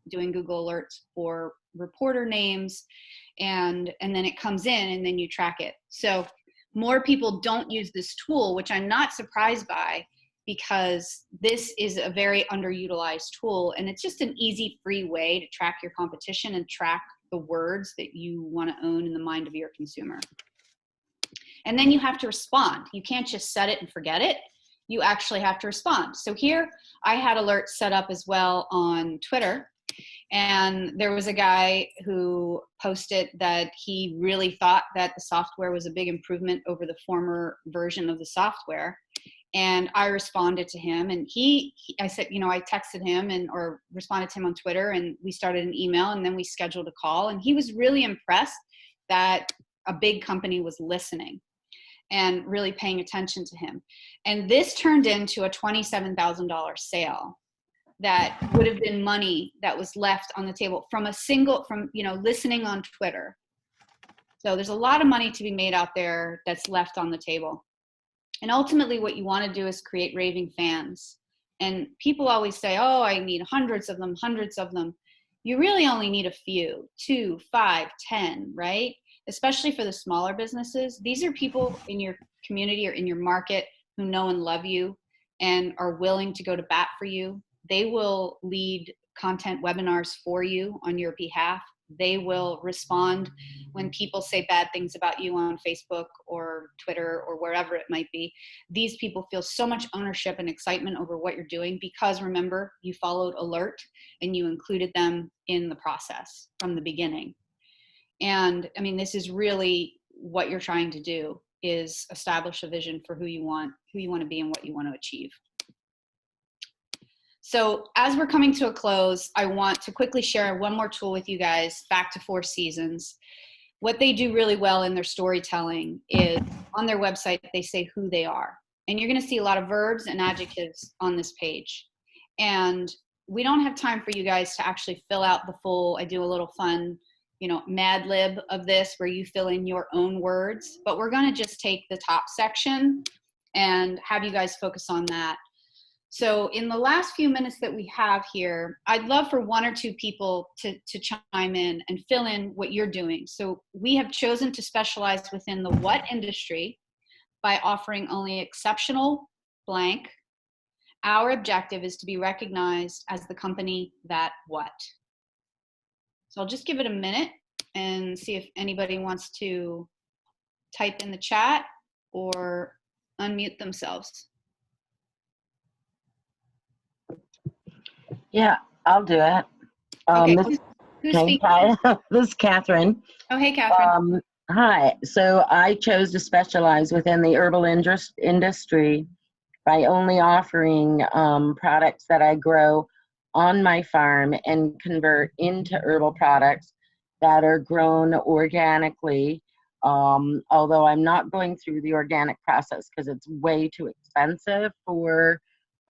doing Google alerts for reporter names, and then it comes in and then you track it. So more people don't use this tool, which I'm not surprised by, because this is a very underutilized tool, and it's just an easy, free way to track your competition and track the words that you want to own in the mind of your consumer. And then you have to respond. You can't just set it and forget it. You actually have to respond. So here I had alerts set up as well on Twitter. And there was a guy who posted that he really thought that the software was a big improvement over the former version of the software. And I responded to him, and I said, I texted him or responded to him on Twitter, and we started an email, and then we scheduled a call. And he was really impressed that a big company was listening and really paying attention to him. And this turned into a $27,000 sale that would have been money that was left on the table from listening on Twitter. So there's a lot of money to be made out there that's left on the table. And ultimately what you want to do is create raving fans. And people always say, oh, I need hundreds of them. You really only need a few, 2, 5, 10, right? Especially for the smaller businesses. These are people in your community or in your market who know and love you and are willing to go to bat for you. They will lead content webinars for you on your behalf. They will respond when people say bad things about you on Facebook or Twitter or wherever it might be. These people feel so much ownership and excitement over what you're doing because, remember, you followed alert and you included them in the process from the beginning. And I mean, this is really what you're trying to do, is establish a vision for who you want to be and what you want to achieve. So as we're coming to a close, I want to quickly share one more tool with you guys, Back to 4 Seasons. What they do really well in their storytelling is on their website, they say who they are. And you're going to see a lot of verbs and adjectives on this page. And we don't have time for you guys to actually fill out the full, I do a little fun, Mad Lib of this where you fill in your own words, but we're going to just take the top section and have you guys focus on that. So in the last few minutes that we have here, I'd love for 1 or 2 people to chime in and fill in what you're doing. So we have chosen to specialize within the what industry, by offering only exceptional blank. Our objective is to be recognized as the company that what? So I'll just give it a minute and see if anybody wants to type in the chat or unmute themselves. Yeah, I'll do it. Okay, This, who's okay, speaking? hi, this is Catherine. Oh, hey, Catherine. Hi, so I chose to specialize within the herbal industry by only offering products that I grow on my farm and convert into herbal products that are grown organically, although I'm not going through the organic process because it's way too expensive for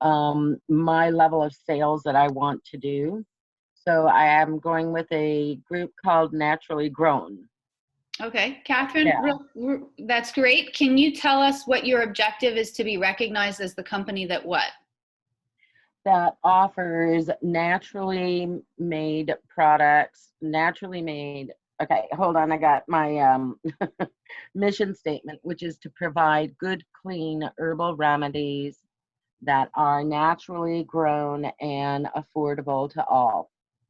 my level of sales that I want to do. So I am going with a group called Naturally Grown. Okay, Catherine, Yeah. that's great. Can you tell us what your objective is to be recognized as the company that what? That offers naturally made products, naturally made. Okay, hold on. I got my mission statement, which is to provide good, clean herbal remedies that are naturally grown and affordable to all.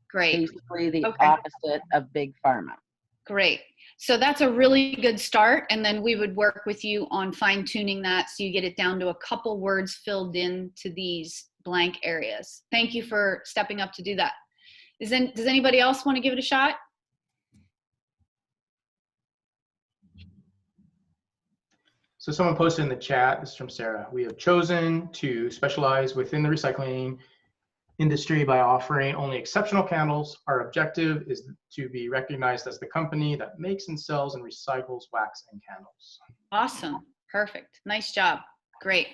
Great. Basically the Okay. opposite of big pharma. Great. So that's a really good start. And then we would work with you on fine tuning that so you get it down to a couple words filled in to these blank areas. Thank you for stepping up to do that. Does anybody else want to give it a shot? So someone posted in the chat, this is from Sarah. We have chosen to specialize within the recycling industry by offering only exceptional candles. Our objective is to be recognized as the company that makes and sells and recycles wax and candles. Awesome. Perfect. Nice job. Great.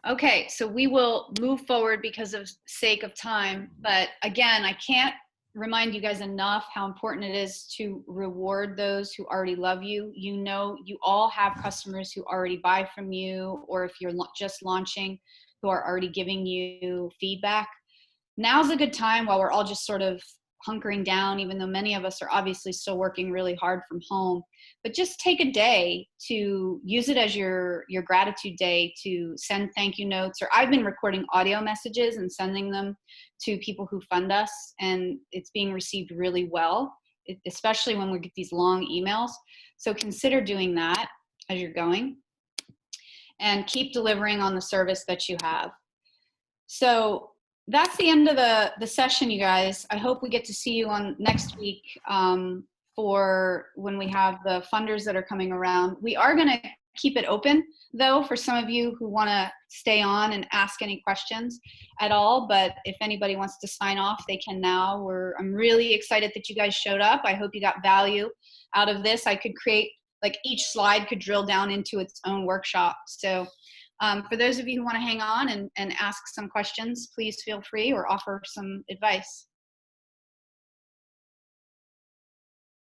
Okay, so we will move forward because of sake of time. But again, I can't remind you guys enough how important it is to reward those who already love you. You know, you all have customers who already buy from you, or if you're just launching, who are already giving you feedback. Now's a good time while we're all just sort of hunkering down, even though many of us are obviously still working really hard from home. But just take a day to use it as your gratitude day to send thank you notes. Or I've been recording audio messages and sending them to people who fund us, and it's being received really well, especially when we get these long emails. So consider doing that as you're going, and keep delivering on the service that you have. So that's the end of the session, you guys. I hope we get to see you on next week for when we have the funders that are coming around. We are going to keep it open, though, for some of you who want to stay on and ask any questions at all. But if anybody wants to sign off, they can now. I'm really excited that you guys showed up. I hope you got value out of this. I could create, like, each slide could drill down into its own workshop. So for those of you who want to hang on and ask some questions, please feel free, or offer some advice.